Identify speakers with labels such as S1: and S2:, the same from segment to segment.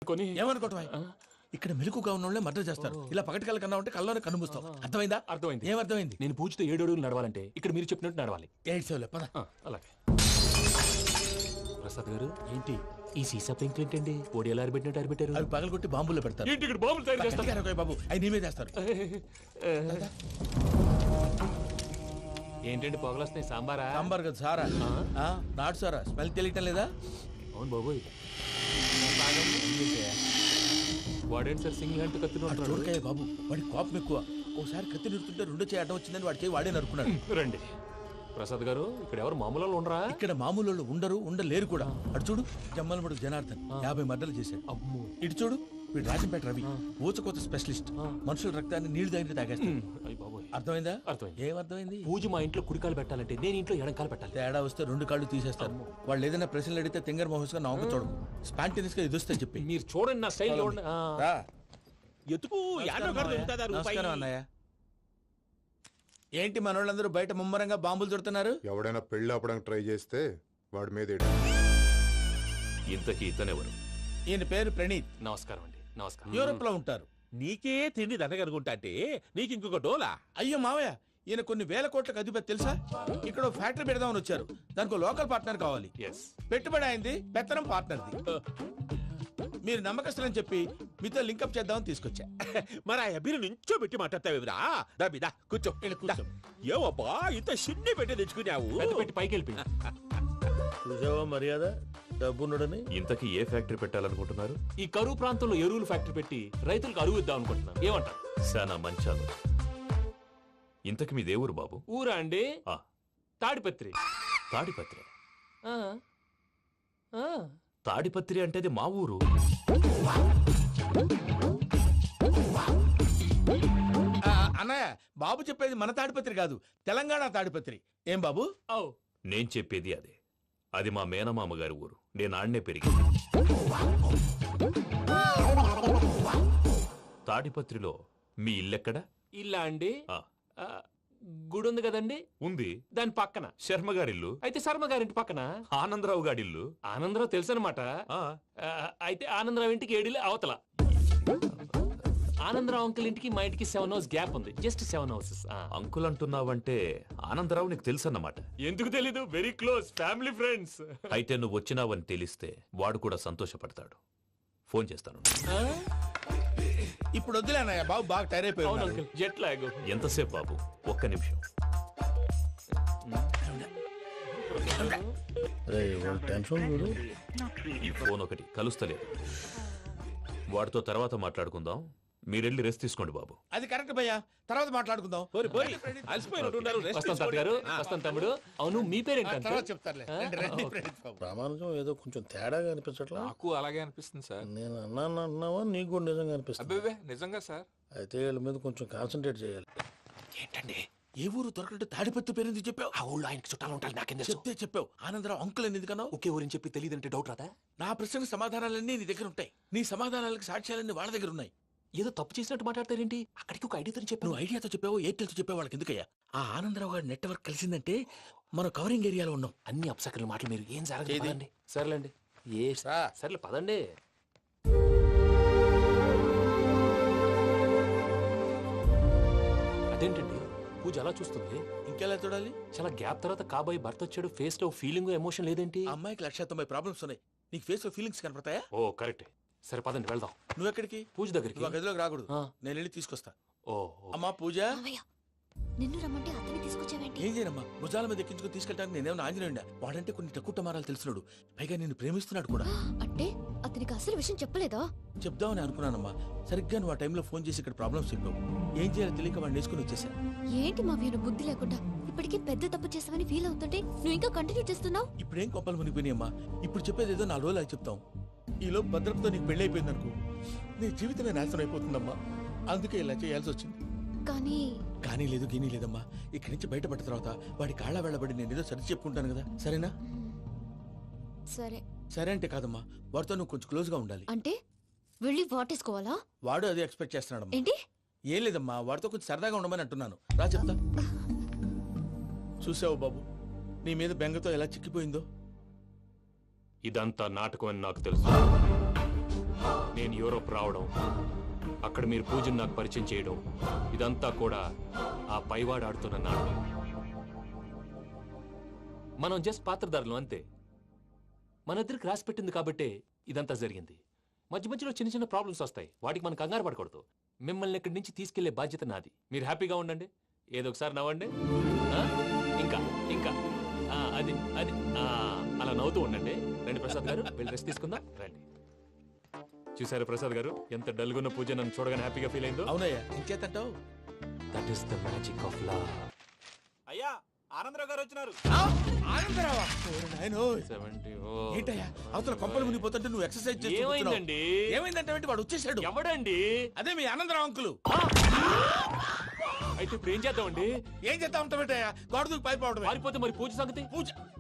S1: ఏమనుకోవటం ఇక్కడ మెలకుగా ఉన్న వాళ్ళే మర్డర్ చేస్తారు. ఇలా పగటి కళ్ళ కన్నా ఉంటే కళ్ళలోనే కనుమూస్తావు. అర్థమైందా?
S2: అర్థమైంది.
S1: ఏమర్థమైంది?
S2: నేను పూజతో 7 అడుగులు నడవాలంటే ఇక్కడ మీరు చెప్పినట్టు నడవాలి.
S1: 8 సెవెన్ పద.
S2: అలాగే. ప్రసాద్ గారు,
S1: ఏంటి
S2: ఈ సీసా పెంకులు ఏంటండి? ఓడి ఎలా అరబెట్టినట్టు అరబెట్టారు?
S1: అవి పగలగొట్టి బాంబుల్లో పెడతారు.
S2: ఏంటి ఇక్కడ బాంబులు తయారు చేస్తారు?
S1: గట్టిగా బాబు, అవి నీ మీద వేస్తారు.
S2: ఏంటండి పొగలొస్తున్నాయి? సాంబారా?
S1: సాంబార్ కదా సారా. నాటు సారా. స్మెల్ తెలియటం లేదా?
S2: అవును బాబోయ్. వాడేంటి సార్ సింగిల్ హ్యాండ్ కత్తి
S1: చూడకాయ బాబు, వాడి కోపం ఎక్కువ. ఒకసారి కత్తి నిరుతుంటే 2 చేయి అడ్డం వచ్చిందని వాడి చేయి వాడే నరుకున్నాడు.
S2: రండి ప్రసాద్ గారు, ఇక్కడ ఎవరు మామూలు వాళ్ళు ఉండరా?
S1: ఇక్కడ మామూలు వాళ్ళు ఉండరు, ఉండలేరు కూడా. అటు చూడు, జమ్మలమడు జనార్దన్ 50 మర్డర్లు చేశాడు.
S2: అమ్మో.
S1: ఇటు చూడు, వీడు రాజంపేట రవి ఊచకోత స్పెషలిస్ట్. మనుషుల రక్తాన్ని నీళ్లు దగ్గర తాగేస్తాడు. అర్థమైందా?
S2: అర్థమైంది.
S1: ఏమర్థమైంది?
S2: పూజ మా ఇంట్లో కుడికాలు పెట్టాలంటే నేను ఇంట్లో ఎడంకాలు పెట్టాలి.
S1: తేడా వస్తే 2 కాళ్ళు తీసేస్తారు. వాళ్ళు ఏదైనా ప్రశ్నలు అడిగితే తింగర్ మహోస్ గా నవ్వు చూడకు. స్పాంటినియస్ గా ఎదుస్తా చెప్పి.
S2: మీరు చూడండి నా స్టైల్ చూడండి.
S1: నమస్కారం అన్నయ్య. ఏంటి మనోళ్ళందరూ బయట ముమ్మరంగా బాంబులు దొరుకుతున్నారు?
S3: ఎవడైనా పెళ్లి ఆపడానికి ట్రై చేస్తే వాడి మీద
S4: ఇంతకీ ఇతనెవరు?
S1: ఈయన పేరు ప్రణీత్.
S2: నమస్కారం అండి. నమస్కారం.
S1: యూరోప్ లో ఉంటారు.
S5: నీకే తిండి దండగనుకుంటా అంటే నీకు ఇంకొక డోలా?
S1: అయ్యో మావయ్య, ఈయన కొన్ని వేల కోట్లకు అధిపతి తెలుసా? ఇక్కడ ఫ్యాక్టరీ పెడదామని వచ్చారు. దానికి లోకల్ పార్ట్నర్ కావాలి. పెట్టుబడి అయింది, పెత్తనం పార్ట్నర్ది. మీరు నమ్మకస్తులని చెప్పి మీతో లింకప్ చేద్దామని తీసుకొచ్చా.
S5: మరి ఆ అబ్బిని నుంచో పెట్టి మాట్లాడతావురా? దాబిదా కూర్చో. ఏవబ్బా ఇంత సిన్ని పెట్టి తెచ్చుకున్నావు?
S2: పెట్టి పైకి వెళ్ళిపోయి
S1: చూసావా మర్యాద, డబ్బున్నడని.
S4: ఇంతకీ ఏ ఫ్యాక్టరీ పెట్టాలనుకుంటున్నారు?
S2: ఈ కరువు ప్రాంతంలో ఎరువులు ఫ్యాక్టరీ పెట్టి రైతులకు అరువు ఇద్దాం అనుకుంటున్నాను. ఏమంటారు?
S4: శానా మంచాలు. ఇంతకి మీ దేవురు బాబు?
S2: ఊరా అండి?
S4: ఆ,
S2: తాడిపత్రి.
S4: తాడిపత్రి.
S2: ఆ, ఆ.
S4: తాడిపత్రి అంటే అది మా ఊరు.
S1: అన్నయ్య, బాబు చెప్పేది మన తాడిపత్రి కాదు, తెలంగాణ తాడిపత్రి. ఏం బాబు?
S4: నేను చెప్పేది అదే. అది మా మేనమామ గారి ఊరు. నేను ఆడనే పెరిగింది. తాడిపత్రిలో మీ ఇల్లెక్కడ?
S2: ఇల్లా అండి? గుడి ఉంది కదండి?
S4: ఉంది.
S2: దాని పక్కన
S4: శర్మ గారిల్లు.
S2: అయితే శర్మ గారింటి పక్కన
S4: ఆనందరావు గారిల్లు.
S2: ఆనందరావు తెలుసు అనమాట. అయితే ఆనందరావు ఇంటికి 7 అవతల. ఆనందరావు అంకుల్ ఇంటికి మా ఇంటికి 7 hours గ్యాప్ ఉంది. Just 7 houses.
S4: అంకుల్ అంటున్నావంటే ఆనందరావు నీకు తెలుసు అన్నమాట.
S2: ఎందుకు తెలీదు? Very close family friends.
S4: అయితే నువ్వు వచ్చినావని తెలిస్తే వాడు కూడా సంతోషపడతాడు. ఫోన్ చేస్తాను.
S1: ఇప్పుడు వద్దులే అన్నయ్య, బాబు బాగా టైర్ అయిపోయాడు.
S2: Jet lag.
S4: ఎంతసేపు బాబు? ఒక్క నిమిషం. ఈ ఫోన్ ఒకటి కలుస్తలేదు. వాడితో తర్వాత మాట్లాడుకుందాం. మీరెళ్ళి రెస్ట్ తీసుకోండి బాబు.
S1: అది కరెక్ట్ భయ్యా, తర్వాత మాట్లాడుకుందాం.
S2: వస్తాం గారు, వస్తాం తమ్ముడు. అవును, మీ పేరేంటి?
S1: చెప్తారులే.
S6: ప్రామాణికం ఏదో కొంచెం తేడాగా అనిపించట్లా?
S7: నాకు అలాగే అనిపిస్తుంది సార్.
S6: నేను అన్నావా నీకు కూడా నిజంగా అనిపిస్తుంది?
S7: అబ్బే నిజంగా సార్.
S6: అయితే వీళ్ళ మీద కొంచెం కాన్సన్ట్రేట్ చేయాలి.
S2: ఏంటండి
S1: ఏ ఊరు దొరకట్టు తాడిపత్రి పేరు ఎందుకు చెప్పావు?
S2: ఆ ఊళ్ళో ఆయనకి చుట్టాలు ఉంటారు. నాకేం
S1: చెప్తే చెప్పావు. ఆనందరావు అంకుల్ అని ఎందుకన్నావు?
S2: ఒకే ఊరిని చెప్పి తెలియదంటే డౌట్ రాదా?
S1: నా ప్రశ్నకు సమాధానాలన్నీ నీ దగ్గర ఉంటాయి. నీ సమాధానాలకు సాక్ష్యాలన్నీ వాళ్ళ దగ్గర ఉన్నాయి.
S2: ఏదో తప్పు చేసినట్టు మాట్లాడతారేంటి? అక్కడికి ఒక ఐడియాతో చెప్పావు.
S1: నువ్వు ఐడియాతో చెప్పావు, ఎయిర్టెల్తో చెప్పావు, వాళ్ళకి ఎందుకయ్యా? ఆ ఆనందరావు గారి నెట్వర్క్ కలిసిందంటే మనం కవరింగ్ ఏరియాలో ఉన్నాం.
S2: అన్ని అప్సకర్ల మాటలు మీరు ఏం జరగదండి. సర్లేండి. సర్లే పదండి. అదేంటండి పూజ అలా చూస్తుంది?
S1: ఇంకెలా చూడాలి?
S2: చాలా గ్యాప్ తర్వాత కాబోయే భర్త వచ్చాడు. ఫేస్ లో ఫీలింగ్ ఎమోషన్ లేదేంటి?
S1: ఆ అమ్మాయికి 190 ప్రాబ్లమ్స్ ఉన్నాయి. నీకు ఫేస్ లో ఫీలింగ్స్ కనపడతాయా?
S2: ఓ కరెక్ట్. సరే పదండి వెళ్దాం.
S1: నువ్వెక్కడికి?
S2: పూజ దగ్గరికి.
S1: నువ్వు గదిలోకి రాకూడదు, నేను వెళ్ళి తీసుకొస్తా.
S2: ఓ
S1: అమ్మా పూజ.
S8: నిన్ను రమ్మంటే అతన్ని తీసుకొచ్చావేంటి?
S1: ఏం చేయనమ్మా, భుజాల మీద ఎక్కించుకుని తీసుకెళ్ళడానికి నేనేమన్నా ఆంజనేయుడా? వాడంటే కొన్ని తక్కువ టమారాలు తెలిసినాడు, పైగా నిన్ను ప్రేమిస్తున్నాడు కూడా.
S8: అంటే అతనికి అసలు విషయం చెప్పలేదా?
S1: చెప్దామని అనుకున్నానమ్మా. సరిగ్గా నువ్వు ఆ టైంలో ఫోన్ చేసి ఇక్కడ ప్రాబ్లమ్స్ చెప్పావు. ఏం చేయాలో తెలియక వాడిని వేసుకుని వచ్చేసా.
S8: ఏంటి మా వీరు బుద్ధి లేకుండా ఇప్పటికీ పెద్ద తప్పు చేసావని ఫీల్ అవుతుంటే నువ్వు ఇంకా కంటిన్యూ చేస్తున్నావు?
S1: ఇప్పుడేం కొప్పలు మునిగిపోయినాయమ్మా. ఇప్పుడు చెప్పేది ఏదో 4 రోజులు చెప్తాం. ఈలో భద్రతతో నీకు పెళ్లి అయిపోయింది అనుకో, నీ జీవితమే నాశనం అయిపోతుందమ్మా. అందుకే ఇలా చేయాల్సి వచ్చింది. కానీ లేదు గీనీ లేదమ్మా. ఇక్కడి నుంచి బయటపడ్డ తర్వాత వాడి కాళ్ళ వెళ్ళబడి నేను ఏదో సరి చెప్పుకుంటాను కదా, సరేనా? సరే అంటే కాదమ్మా, వాడితో నువ్వు కొంచెం క్లోజ్ గా ఉండాలి.
S8: అంటే వెళ్ళి వాటేసుకోవాలా?
S1: వాడు అదే ఎక్స్పెక్ట్ చేస్తున్నాడమ్మా.
S8: ఏంటి?
S1: ఏం లేదమ్మా, వాడితో కొంచెం సరదాగా ఉండమని అంటున్నాను. రా చెప్తా. చూసావు బాబు, నీ మీద బెంగతో ఎలా చిక్కిపోయిందో.
S2: ఇదంతా నాటకం అని నాకు తెలుసు. నేను యూరోప్ రావడం, అక్కడ మీరు పూజను నాకు పరిచయం చేయడం, ఇదంతా కూడా ఆ పైవాడు ఆడుతున్న నాటకం. మనం జస్ట్ పాత్రధారులు అంతే. మన ఇద్దరికి రాసి పెట్టింది కాబట్టే ఇదంతా జరిగింది. మధ్య మధ్యలో చిన్న చిన్న ప్రాబ్లమ్స్ వస్తాయి, వాటికి మనం కంగారు పడకూడదు. మిమ్మల్ని ఇక్కడి నుంచి తీసుకెళ్లే బాధ్యత నాది. మీరు హ్యాపీగా ఉండండి, ఏదో ఒకసారి నవ్వండి. ఆ? ఇంకా ఇంకా అది అది అలా నవ్వుతూ ఉండండి. రండి ప్రసాద్ గారు, వెళ్ళి రెస్ట్ తీసుకుందాం రండి. చూసారా ప్రసాద్ గారు, ఎంత డల్గున్న పూజ నన్ను చూడగానే హ్యాపీగా ఫీల్ అయిందో.
S1: అవునయ్యా, ఇంకేతంటావు?
S2: That is the magic of love.
S5: అయ్యా ఆనందరావు గారు వచ్చినారు.
S1: ఆనందరావా? నాయనోయ్.
S2: 70.
S1: ఏంటయ్యా అవతల కొంపలు మునిగిపోతుంటే నువ్వు ఎక్సర్సైజ్ చేస్తూ
S2: ఏమైందండి?
S1: ఏమైందంటే వాడు వచ్చేసాడు.
S2: ఎవడండి?
S1: అదే మీ ఆనందరావు అంకులు.
S2: అయితే ఇప్పుడు ఏం చేద్దామండి?
S1: ఏం చేస్తా ఉంటావేటయ్యా, గోడ దూకి పైపోవడమే.
S2: పారిపోతే మరి పూజ సంగతి?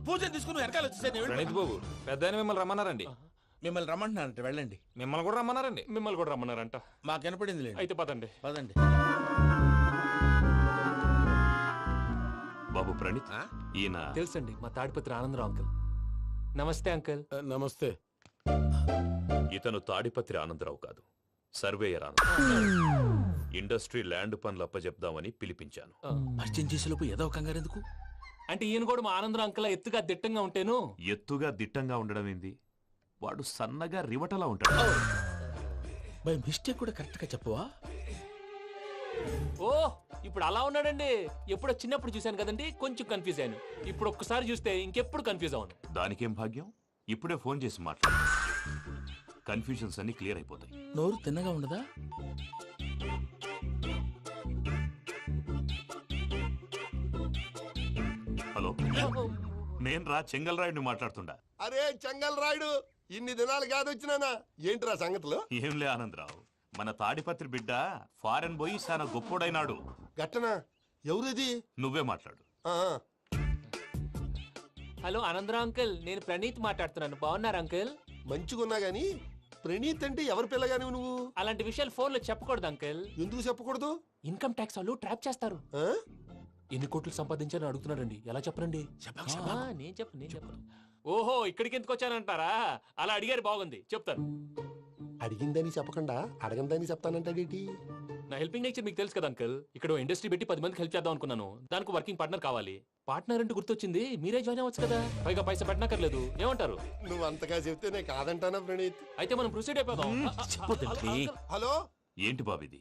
S1: పూజ తీసుకుని వెనకాల వచ్చేసాను.
S7: ప్రణీత్ బాబు, పెద్ద ఆయన మిమ్మల్ని రమ్మన్నారండి.
S1: మిమ్మల్ని రమ్మంటున్నారంట, వెళ్ళండి.
S7: మిమ్మల్ని కూడా రమ్మన్నారండి.
S2: మిమ్మల్ని కూడా రమ్మన్నారంట.
S1: మాకు వినపడింది లేండి.
S2: అయితే పదండి.
S1: పదండి.
S4: బాబు ప్రణీత్, ఈయన
S2: తెలుసండి, మా తాడిపత్రి ఆనందరావు అంకుల్. నమస్తే అంకుల్.
S6: నమస్తే.
S4: ఇతను తాడిపత్రి ఆనందరావు కాదు, సర్వేయర్ ఆనందరావు. ఇండస్ట్రీ ల్యాండ్ పనులు అప్పచెప్దామని పిలిపించాను.
S1: పరిచయం చేసేలోపు ఏదో కంగారు ఎందుకు?
S2: అంటే ఈయన కూడా మా ఆనందరావు అంకుల్ ఎత్తుగా దిట్టంగా ఉంటాను.
S4: ఎత్తుగా దిట్టంగా ఉండడం ఏంది, వాడు సన్నగా రివటలా ఉంటాడు.
S1: బై మిస్టేక్ కూడా కరెక్ట్ గా చెప్పవా?
S2: ఓ ఇప్పుడు అలా ఉన్నాడండి. ఎప్పుడో చిన్నప్పుడు చూశాను కదండి, కొంచెం కన్ఫ్యూజ్ అయ్యాను. ఇప్పుడు ఒక్కసారి చూస్తే ఇంకెప్పుడు కన్ఫ్యూజ్ అవును.
S4: దానికేం భాగ్యం, ఇప్పుడే ఫోన్ చేసి మాట్లాడు. కన్ఫ్యూజన్స్ అన్ని క్లియర్ అయిపోతాయి.
S1: నోరు తిన్నగా ఉండదా?
S4: హలో, నేను రా చెంగల్రాయుడిని మాట్లాడుతుండా.
S9: అరే చెంగల్ రాయుడు, ఇన్ని దినాలు కాదు వచ్చినానా? ఏంట్రా సంగతులు?
S4: ఏంలే ఆనందరావు, మన తాడిపత్రి బిడ్డ ఫారెన్ పోయి చాలా గొప్పోడైనాడు.
S9: గట్టనా? ఎవరిది?
S4: నువ్వే మాట్లాడు.
S9: ఆ,
S2: హలో ఆనందరావు అంకుల్, నేను ప్రణీత్ మాట్లాడుతున్నాను. బాగున్నారు అంకుల్?
S9: మంచిగున్నా గాని ప్రణీత్ అంటే ఎవరి పిల్లగాని నువ్వు?
S2: అలాంటి విషయాలు ఫోన్ లో చెప్పకూడదు అంకుల్.
S9: ఎందుకు చెప్పకూడదు?
S2: ఇన్కమ్ ట్యాక్స్ వాళ్ళు ట్రాప్ చేస్తారు.
S9: ఆ?
S2: ఎన్ని కోట్లు సంపాదించాలని అడుగుతున్నారండి. ఎలా చెప్పరండి? నేను చెప్పను. ఓహో, ఇక్కడికి ఎందుకు వచ్చానంటారా? అలా అడిగారు, బాగుంది, చెప్తాను.
S9: అడిగిందని చెప్పకుండా అడగందని చెప్తానంటాడేటి?
S2: నా హెల్పింగ్ నేచర్ మీకు తెలుసు కదా అంకుల్. ఇక్కడ ఇండస్ట్రీ పెట్టి 10 మందికి హెల్ప్ చేద్దాం అనుకున్నాను. దానికి వర్కింగ్ పార్ట్నర్ కావాలి. పార్ట్నర్ అంటే గుర్తొచ్చింది, మీరే జాయిన్ అవ్వచ్చు కదా, పైగా పైసా పెట్టనక్కర్లేదు. ఏమంటారు?
S9: నువ్వు అంతగా చెప్తే నేను కాదంటానా ప్రణీత్?
S2: అయితే మనం ప్రొసీడ్ అయిపోదాం.
S9: హలో,
S4: ఏంటి బాబిది,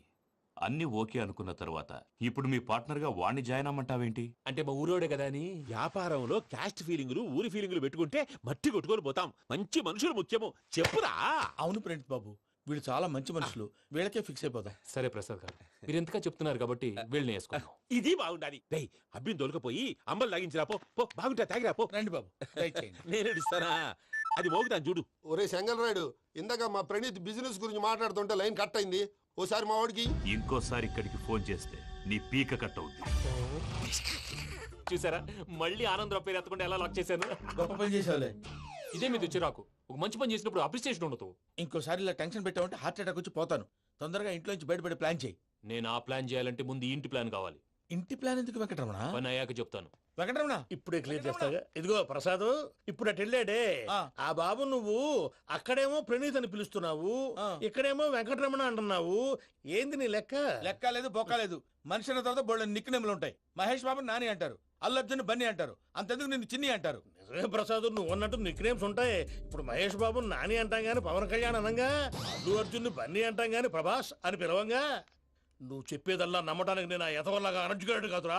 S4: అన్ని ఓకే అనుకున్న తర్వాత ఇప్పుడు మీ పార్ట్నర్ గా వాణ్ణి జాయిన్ అమ్మంటావేంటి?
S2: అంటే మా ఊరోడే కదా అని.
S5: వ్యాపారంలో క్యాస్ట్ ఫీలింగులు, ఊరి ఫీలింగులు పెట్టుకుంటే మట్టి కొట్టుకొని పోతాం. మంచి మనుషులు ముఖ్యము. చెప్పురా.
S1: అవును ప్రణీత్ బాబు, వీళ్ళు చాలా మంచి మనుషులు, వీళ్ళకే ఫిక్స్ అయిపోదాం.
S2: సరే ప్రసాద్ గారు, మీరు ఎంతగా చెప్తున్నారు కాబట్టి వీళ్ళని వేసుకుందాం.
S5: ఇది బాగుండాలి. డై అబ్బిని దొలకపోయి అంబలు లాగించిరా పో. పో బాగుంటా, తాగిరా పో.
S1: రండి బాబు, దయచేయండి.
S5: నేను ఇస్తానా? అది మోగుతాను చూడు.
S9: ఒరే చెంగల్ రాయుడు, ఇందాక మా ప్రణీత్ బిజినెస్ గురించి మాట్లాడుతుంటే లైన్ కట్ అయింది. ఓసారి మా వాడికి
S4: ఇంకోసారి ఇక్కడికి ఫోన్ చేస్తే నీ పీక కట్ అవుద్ది.
S2: చూసారా, మళ్ళీ ఆనందరావు పేరు ఎత్తకుండా ఎలా లాక్ చేశాను.
S1: గొప్ప పని చేసేవాళ్ళే.
S2: ఇదే మీద చిరాకు. ఒక మంచి పని చేసినప్పుడు అప్రిసియేషన్ ఉండదు.
S1: ఇంకోసారి ఇలా టెన్షన్ పెట్టామంటే హార్ట్ అటాక్ వచ్చి పోతాను. తొందరగా ఇంట్లో నుంచి బయటపడే ప్లాన్ చేయి.
S2: నేను ఆ ప్లాన్ చేయాలంటే ముందు ఈ ఇంటి ప్లాన్ కావాలి.
S1: ఇంటి ప్లాన్ ఎందుకు వెంకటరమణ?
S2: పని అయ్యాక చెప్తాను.
S1: వెంకటరమణ
S6: ఇప్పుడే క్లియర్ చేస్తాగా. ఇదిగో ప్రసాద్, ఇప్పుడు అటు వెళ్ళాడే
S1: ఆ.
S6: ఆ బాబు, నువ్వు అక్కడేమో ప్రణీత్ అని పిలుస్తున్నావు,
S1: ఆ.
S6: ఇక్కడేమో వెంకటరమణ అంటున్నావు. ఏంది నీ లెక్క?
S1: లెక్క లేదు, బొక్క లేదు. మనిషి అన్న తర్వాత బోళ్ళ నిక్నెములు ఉంటాయి. మహేష్ బాబు నాని అంటారు, అల్లు అర్జున్ బన్నీ అంటారు, అంతెందుకు నిన్ను చిన్ని అంటారు.
S6: నిజమే ప్రసాద్, నువ్వు అన్నట్టు నిక్నేమ్స్ ఉంటాయి. ఇప్పుడు మహేష్ బాబు నాని అంటాం గాని పవన్ కళ్యాణ్ అనంగా, అల్లు అర్జున్ బన్నీ అంటాం గాని ప్రభాస్ అని పిలవంగా. నువ్వు చెప్పేదల్లా నమ్మటానికి నేను ఆ ఎతవల్లాగా అనర్జుకేటెడ్ కాదురా.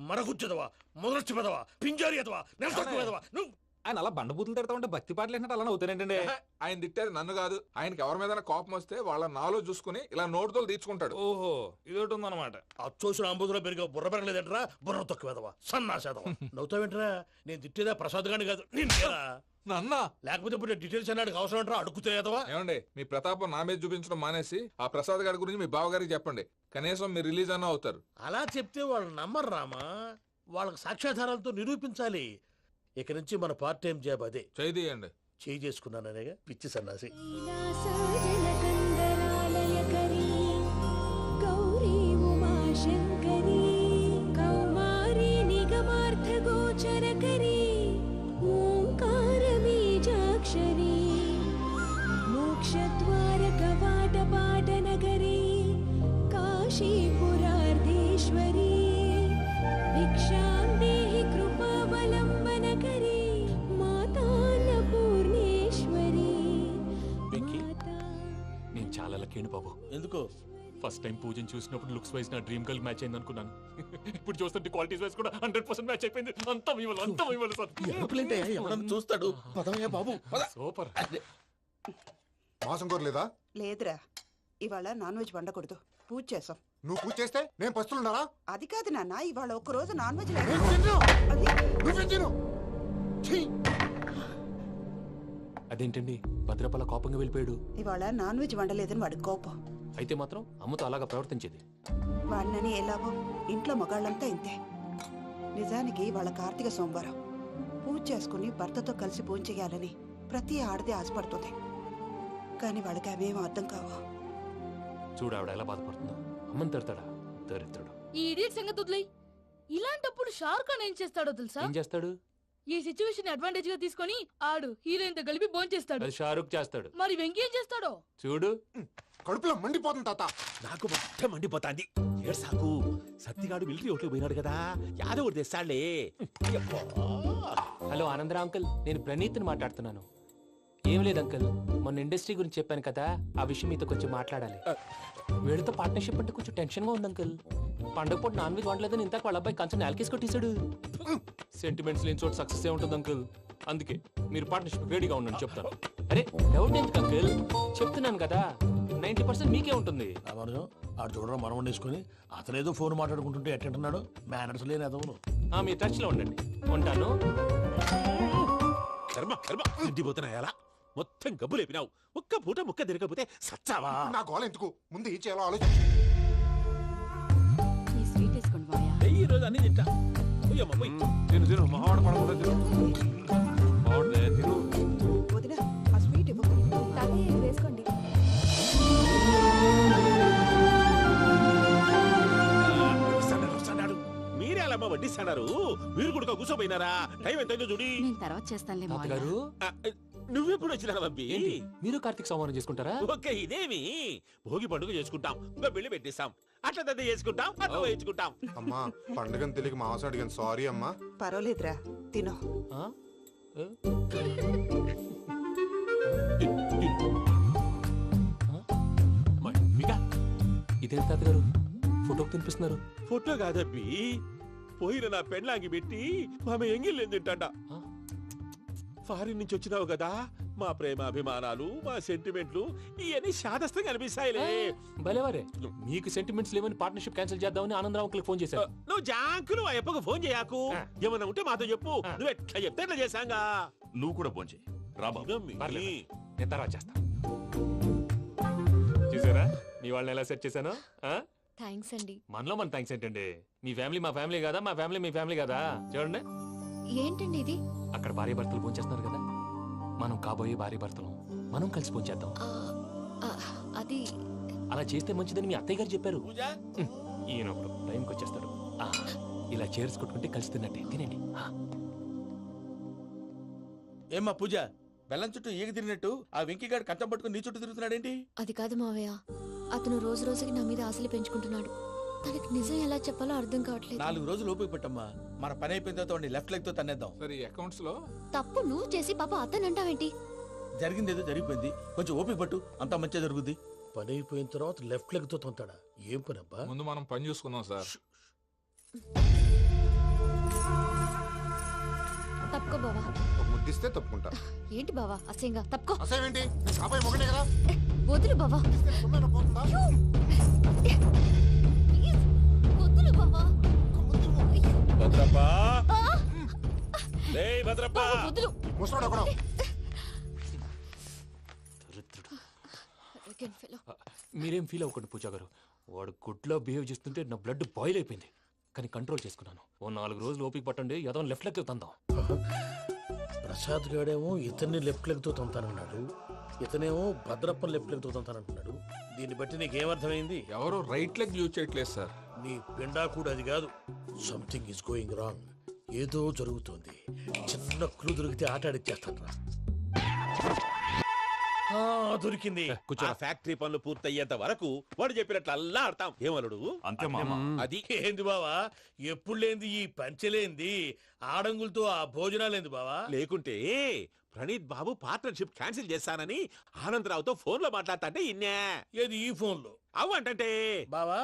S6: మరగుచ్చదవా, మొదలచ్చి పెదవా, పింజారి ఎదవా, నెలసొక్కు పెదవా నువ్వు.
S7: ఆయన అలా బండబూతులు తిడతా ఉంటే భక్తి పాటలు ఏంటంటే అలా అవుతానంటే. ఆయన తిట్టేది నన్ను కాదు, ఆయనకి ఎవరి మీద కోపం వస్తే వాళ్ళ నాలో చూసుకుని ఇలా నోటుతో తీర్చుకుంటాడు. ఓహో, ఇదొకటి ఉందన్నమాట.
S6: అచ్చోసిన అంబుధులో పెరిగే బుర్ర పెరగలేదంటరా, బుర్ర తొక్కువేదవా, సన్నాసేదవా. నవ్వుతావేంట్రా? నేను తిట్టేదా ప్రసాద్ గాని కాదు, నిన్నేరా.
S7: నన్న
S6: లేకపోతే ఇప్పుడు డీటెయిల్స్ అన్నాడు అవసరం అంటారా? అడుగుతాయేదవా.
S7: ఏమండి, మీ ప్రతాపం నా మీద చూపించడం మానేసి ఆ ప్రసాద్ గారి గురించి మీ బావగారికి చెప్పండి. కనీసం మీరు రిలీజ్ అన్న అవుతారు.
S6: అలా చెప్తే వాళ్ళు నమ్మరు రామా. వాళ్ళకి సాక్ష్యాధారాలతో నిరూపించాలి. ఇక నుంచి మన పార్ట్ టైం జాబ్ అదే.
S7: చేయండి.
S6: చేయి చేసుకున్నాననేగా పిచ్చి సన్నాసి.
S8: लीलासाजलकन्दरालयकरी गौरी उमाशङ्करी कौमारी निगमार्थगोचरकरी ओङ्कारबीजाक्षरी मोक्षद्वारकवा
S2: నేను చాలా లక్కీ బాబు.
S1: ఎందుకో
S2: ఫస్ట్ టైం పూజను చూసినప్పుడు లుక్స్ వైజ్ నా డ్రీమ్ గర్ల్ మ్యాచ్ అయింది అనుకున్నాను. ఇప్పుడు చూస్తుంటే క్వాలిటీస్ వైజ్ కూడా 100% మ్యాచ్ అయిపోయింది. అంతా ఇవ్వాలి సార్.
S1: ఎవడన్నా చూస్తాడు. పదవయ్యా బాబు పద.
S2: సూపర్.
S3: మాసం కోరలేదా?
S10: లేదురా, ఇవాళ నాన్ వెజ్ వండకూడదు, పూజ చేసాం.
S3: నువ్వు పూజ చేస్తే నేను పస్తులున్నారా?
S10: అది కాదు నాన్న, ఇవాళ ఒక్కరోజు నాన్ వెజ్
S2: అదేంటండి భద్రపల కోపంగా వెళ్ళిపోయాడు?
S10: ఇవాళ నాన్ వెజ్ వండలేదని వాడి కోపం.
S2: అయితే మాత్రం అమ్మతో అలాగా ప్రవర్తించేది.
S10: వాడినని ఎలాగో ఇంట్లో మగాళ్ళంతా ఇంతే. నిజానికి వాళ్ళ కార్తీక సోమవారం పూజ చేసుకుని భర్తతో కలిసి పూజ చేయాలని ప్రతి ఆడది ఆశపడుతుంది. కానీ వాళ్ళకి అవేం అర్థం కావు.
S2: చూడు ఆవిడ ఎలా బాధపడుతుందో. అమ్మని తిడతాడా? దరిద్రుడు.
S8: ఈ ఇడియట్ సంగతి వదిలేయ్. ఇలాంటప్పుడు షారుఖ్ ఖాన్ ఏం చేస్తాడో తెలుసా?
S2: ఏం చేస్తాడు?
S8: ఈ సిచ్యువేషన్ అడ్వాంటేజ్ గా తీసుకొని ఆడు హీరోయిన్ తో కలిపి బోన్ చేస్తాడు.
S2: అది షారుఖ్ చేస్తాడు.
S8: మరి వెంకీ ఏం చేస్తాడో
S2: చూడు.
S3: కడుపులో మండిపోతుంది తాత.
S5: నాకు మొత్తం మండిపోతాంది. ఏడు సాకు సత్తిగాడు మిలిటరీ ఓట్లు పోయినాడు కదా, యాదవ్ తెస్తాడులే.
S2: హలో ఆనందరా అంకుల్, నేను ప్రణీత్ని మాట్లాడుతున్నాను. ఏం లేదు అంకుల్, మొన్న ఇండస్ట్రీ గురించి చెప్పాను కదా, ఆ విషయం మీతో కొంచెం మాట్లాడాలి. వీళ్ళతో పార్ట్నర్షిప్ అంటే కొంచెం టెన్షన్ గా ఉంది అంకుల్. పండగ పూట నాన్ వెజ్ వండలేదని ఇంతకు వాళ్ళ అబ్బాయి కంచెం నేలకేసి కొట్టేశాడు. సెంటిమెంట్స్ లేని చోట సక్సెస్ ఏ ఉంటుంది అంకుల్. అందుకే మీరు పార్ట్నర్షిప్ రెడీగా ఉండండి చెప్తాను. అరే డౌట్ ఎందుకు అంకుల్, చెప్తున్నాను కదా 90% మీకే ఉంటుంది.
S6: ఆడు చూడడం మనం వండేసుకుని అతనేదో ఫోన్ మాట్లాడుకుంటుంటే ఎట్టంటున్నాడు. మేనర్స్ లేని అదవును.
S2: మీ టచ్ లో ఉండండి. ఉంటాను.
S5: కర్మ కర్మ తిండిపోతున్నా ఎలా మొత్తం గబ్బు లేపినావు. ఒక్క పూట ముక్క తిరగకపోతే సచ్చావా?
S3: నా గోల ఎందుకు, ముందు ఏం చేయాలో ఆలోచించు.
S8: ఈ స్వీట్ వేసుకోండి మావయ్య.
S5: ఈ రోజు అన్ని తింటా. పోయమ్మ పోయి.
S7: తిను మహావాడ పడకుండా తిను.
S10: వదిన ఆ స్వీట్ ఇవ్వు.
S8: వేసుకోండి.
S5: మీరే అలా వడ్డిస్తాడారు. మీరు కూడా కూర్చోపోయినారా? టైం ఎంతైందో చూడి.
S8: నేను తర్వాత చేస్తానులే మావయ్య.
S2: గారు
S5: నువ్వెప్పుడు వచ్చినా బంపి?
S2: మీరు కార్తీక్ సంహారం చేసుకుంటారా?
S5: ఓకే, ఇదేమి భోగి పండుగ చేసుకుంటాం, ఇంకా పెళ్లి పెట్టేస్తాం, అట్లా దద్ద చేసుకుంటాం, అట్లా వేయించుకుంటాం.
S3: అమ్మా పండుగని తెలియక మాసం అడిగాను, సారీ అమ్మా.
S10: పర్వాలేదురా, తినో.
S2: ఆ? ఏ? ఇదేంటి తాతగారు ఫోటోకి తినిపిస్తున్నారు?
S5: ఫోటో కాదబ్బి, పోయిన నా పెళ్ళాంగి పెట్టి ఆమె ఎంగిల్లేం తింటాడ. ఫారిన్ నుంచి వచ్చినావు కదా, మా ప్రేమ అభిమానాలు, మా సెంటిమెంట్లు ఇవన్నీ శాదస్తంగా అనిపిస్తాయిలే.
S2: భలేవారే, మీకు సెంటిమెంట్స్ లేవని పార్ట్నర్షిప్ క్యాన్సిల్ చేద్దామని ఆనందరావు అంకుల్కి ఫోన్ చేశారు.
S5: నువ్వు జాంకులు ఆ ఎప్పకు ఫోన్ చేయకు. ఏమన్నా ఉంటే మాతో చెప్పు. నువ్వు ఎట్లా చెప్తే ఎట్లా చేశాంగా.
S4: నువ్వు కూడా ఫోన్ చేయి.
S2: పర్లేదు, నేను తర్వాత చేస్తా. చూసారా మీ వాళ్ళని ఎలా సెట్ చేశాను?
S8: థ్యాంక్స్ అండి.
S2: మనలో మన థ్యాంక్స్ ఏంటండి? మీ ఫ్యామిలీ మా ఫ్యామిలీ కదా, మా ఫ్యామిలీ మీ ఫ్యామిలీ కదా. చూడండి,
S8: ఏంటండి ఇది?
S2: అక్కడ భార్య భర్తలు ఫోన్ చేస్తున్నారు కదా, మనం కాబోయే భార్య భర్తలు మనం కలిసి ఫోన్ చేద్దాం.
S8: అది
S2: అలా చేస్తే మంచిదని మీ అత్తయ్య గారు చెప్పారు. ఈయన ఒకడు టైంకి వచ్చేస్తాడు. ఇలా చేర్స్ కొట్టుకుంటే కలిసి తిన్నట్టే. తినండి.
S1: ఏమ్మా పూజ, బెల్లం చుట్టూ ఈగ తిరిగినట్టు ఆ వెంకీగాడు కంచం పట్టుకుని నీ చుట్టూ తిరుగుతున్నాడేంటి?
S8: అది కాదు మావయ్య, అతను రోజు రోజుకి నా మీద ఆశలు పెంచుకుంటున్నాడు. తనకి నిజం ఎలా చెప్పాలో అర్థం కావట్లేదు.
S1: 4 రోజులు ఓపిక పట్టమ్మా, మన పని అయిపోయిన తర్వాత లెఫ్ట్ లెగ్ తో తన్నేద్దాం.
S7: సరే అకౌంట్స్ లో
S8: తప్పు నువ్వు చేసి పాప అతను అంటావేంటి?
S1: జరిగిందేదో జరిగిపోయింది, కొంచెం ఓపిక పట్టు, అంతా మంచిగా జరుగుద్ది.
S6: పని అయిపోయిన తర్వాత లెఫ్ట్ లెగ్ తో తొంతాడా? ఏం పని అబ్బా?
S7: ముందు మనం పని చూసుకుందాం సార్.
S8: తప్పుకో బావా.
S3: ఒక ముద్దిస్తే తప్పుకుంటా.
S8: ఏంటి బావా అసహ్యంగా? తప్పుకో.
S3: అసేమేంటి, అబ్బాయి మొగనే కదా.
S8: వదులు బావా.
S3: సొమ్మేనా పోతుందా?
S8: వదులు బావా.
S5: భద్రప్ప, రేయ్ భద్రప్ప,
S8: వదులు.
S3: ముసలోడు ఒకడు.
S2: మీరేం ఫీల్ అవ్వకండి పూజా గారు. వాడు గుడ్లో బిహేవ్ చేస్తుంటే నా బ్లడ్ బాయిల్ అయిపోయింది, కానీ కంట్రోల్ చేసుకున్నాను. ఓ 4 రోజులు ఓపిక పట్టండి, ఏదో లెఫ్ట్ లెగ్ తందాం.
S6: ప్రసాద్ గాడేమో ఇతన్ని లెఫ్ట్ లెగ్ తో తొంతానన్నాడు, ఇతనేమో భద్రప్పని లెఫ్ట్ లెగ్ తో తొంతానంటున్నాడు. దీన్ని బట్టి నీకేమర్థమైంది?
S7: ఎవరు రైట్ లెగ్ యూజ్ చేయట్లేదు సార్.
S6: నీ పిండా కూడా అది కాదు. Something is going wrong. ఏదో జరుగుతోంది. చిన్న క్లూ దొరికితే ఆట ఆడిచ్చేస్తాను రా. దొరికింది.
S5: ఆ ఫ్యాక్టరీ పనులు పూర్తయ్యేంత వరకు వాడు చెప్పినట్లు అల్లా ఆడతాం ఏమలుడు
S4: అంతే మామ
S5: అది
S6: ఏంది బావా ఎప్పుడు లేంది ఈ పంచలేంది ఆడంగులతో ఆ భోజనాలేంది బావా?
S5: లేకుంటే ప్రణీత్ బాబు పార్ట్నర్షిప్ క్యాన్సిల్ చేస్తానని ఆనందరావుతో ఫోన్ లో మాట్లాడతాంటే ఇన్నే
S6: ఏది ఈ ఫోన్ లో?
S5: అవ్వంటే
S6: బావా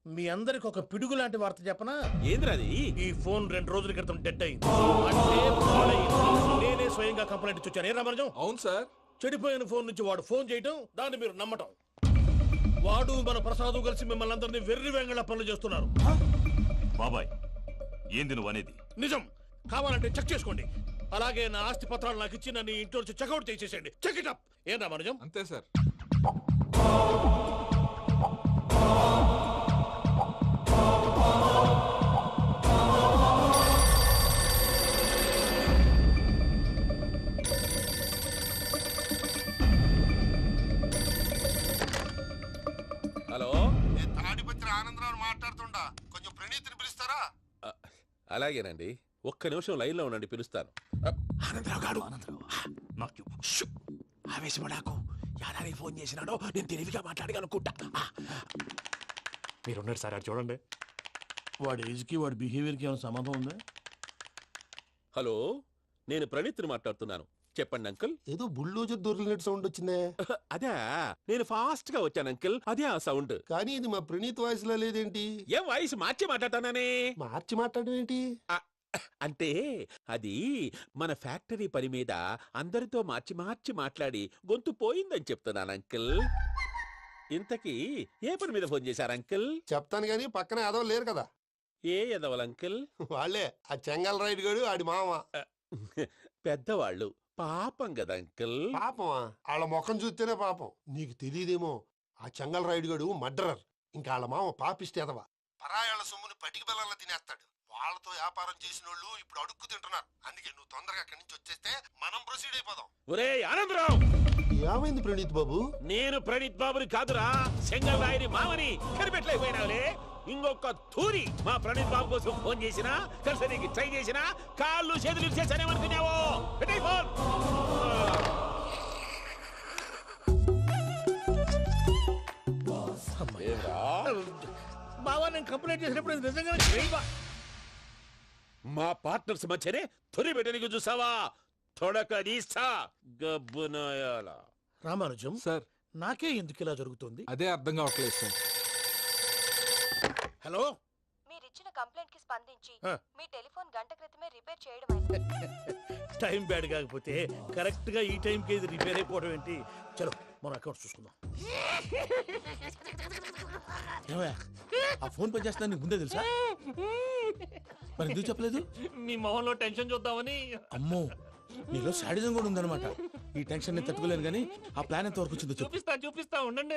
S6: మీ అందరికి ఒక పిడుగు లాంటి వార్త చెప్పనా?
S5: ఏంద్రది?
S6: ఈ ఫోన్ 2 రోజుల క్రితం డెడ్ అయింది. అంటే పాడైంది. నేనే స్వయంగా కంప్లైంట్ ఇచ్చి వచ్చాను. ఏ రామరాజం?
S7: అవును సార్.
S6: చెడిపోయిన ఫోన్ నుంచి వాడు ఫోన్ చేయటం, దాన్ని మీరు నమ్మటం. వాడు మన ప్రసాదు కలిసి మిమ్మల్ని అందరినీ వెర్రి వెంగళ పనులు చేస్తున్నారు.
S4: బాబాయ్ ఏంది నువ్వు అనేది?
S6: నిజం. కావాలంటే చెక్ చేసుకోండి. అలాగే నా ఆస్తి పత్రాలు నాకు ఇచ్చి నన్ను ఇంట్లో నుంచి చెక్అౌట్ చేసేసేయండి. Check it up. ఏం రామరాజం?
S7: అంతే సార్.
S5: హలో,
S9: నేను తాడిపత్రి ఆనందరావు మాట్లాడుతుండా, కొంచెం ప్రణీతిని పిలుస్తారా?
S5: అలాగేనండి. ఒక్క నిమిషం లైన్ లో ఉండండి, పిలుస్తాను.
S1: ఆనందరావు గాడు ఆవేశపడాకు. యాదానికి ఫోన్ చేసినాడో నేను తెలివిగా మాట్లాడగలనుకుంటా.
S2: మీరున్నారు సార్, అది చూడండి.
S6: వాడి ఏజ్ కి వాడి బిహేవియర్ కి ఏమైనా సంబంధం ఉందా?
S5: హలో, నేను ప్రణీత్ని మాట్లాడుతున్నాను. చెప్పండి అంకుల్.
S9: ఏదో బుల్డోజర్ దొరికినట్టు సౌండ్ వచ్చిందే.
S5: అదే, నేను ఫాస్ట్ గా వచ్చాను అంకుల్. అదే ఆ సౌండ్.
S9: కానీ ఇది మా ప్రణీత్ వాయిస్ లో లేదేంటి?
S5: ఏం వాయిస్ మార్చి మాట్లాడతాననే?
S9: మార్చి మాట్లాడడం ఏంటి?
S5: అంటే అది మన ఫ్యాక్టరీ పని మీద అందరితో మార్చి మార్చి మాట్లాడి గొంతు పోయిందని చెప్తున్నాను అంకుల్. ఇంతకీ ఏ పని మీద ఫోన్ చేశారు అంకుల్?
S9: చెప్తాను గానీ పక్కన ఏదో లేరు కదా.
S5: ఏ ఎదవల్ అంకుల్?
S9: వాళ్ళే ఆ చెంగల్ రైడ్ గడు ఆడి మామ.
S5: పెద్దవాళ్ళు పాపం కదా అంకుల్.
S9: పాపమా? వాళ్ళ ముఖం చూస్తేనే పాపం. నీకు తెలియదేమో, ఆ చెంగల్ రైడ్ గడు మర్డరర్. ఇంకా వాళ్ళ మామ పాపిస్తేదవా. పరాయాళ్ళ సొమ్ముని పటికి బెల్లంలో తినేస్తాడు. వాళ్ళతో వ్యాపారం చేసిన వాళ్ళు ఇప్పుడు అడుక్కు తింటున్నారు. అందుకే నువ్వు తొందరగా అక్కడి నుంచి వచ్చేస్తే మనం ప్రొసీడ్ అయిపోదాం.
S5: ఒరే ఆనందరావు,
S9: ఏమైంది ప్రణీత్ బాబు?
S5: నేను ప్రణీత్ బాబుని కాదురా, సెంగల్ రాయని మామని కనిపెట్టలేకపోయినావులే. ఇంకొక తూరి మా ప్రణీత్ బాబు కోసం ఫోన్ చేసినా, కలిసి ట్రై చేసినా కాళ్ళు చేతులు చేశానేమనుకున్నావో. పెట్టేయ్ ఫోన్.
S6: బావా నేను కంప్లైంట్ చేసినప్పుడు ఇది నిజంగానే చేయవా?
S5: మా పార్ట్నర్స్ మధ్యనే తొలి పెట్టడానికి చూసావా? తొడక నీస్తా గబ్బునాయాల.
S6: రామానుజం
S7: సార్,
S6: నాకే ఎందుకు ఇలా జరుగుతుంది?
S7: అదే అర్థం కావట్లేదు సార్.
S6: హలో,
S8: మీరిచ్చిన కంప్లైంట్ కి స్పందించి
S6: ఆ.
S8: మీ టెలిఫోన్ గంట క్రితమే రిపేర్ చేయడం
S6: టైం బ్యాడ్ కాకపోతే కరెక్ట్ గా ఈ టైం కి ఇది రిపేర్ అయిపోవడం ఏంటి? చలో మన అకౌంట్ చూసుకుందాం.
S1: ఏమయ్యా, ఆ ఫోన్ పనిచేస్తున్నా నీకు ముందే తెలుసా? మరి ఎందుకు చెప్పలేదు?
S2: మీ మొహంలో టెన్షన్ చూద్దామని.
S1: అమ్మో, నీలో శాడిజం కూడా ఉందన్నమాట. ఈ టెన్షన్ ని తట్టుకోలేను కానీ ఆ ప్లాన్ ఎంత వరకు వచ్చిందో చెప్పు.
S2: చూపిస్తా ఉండండి.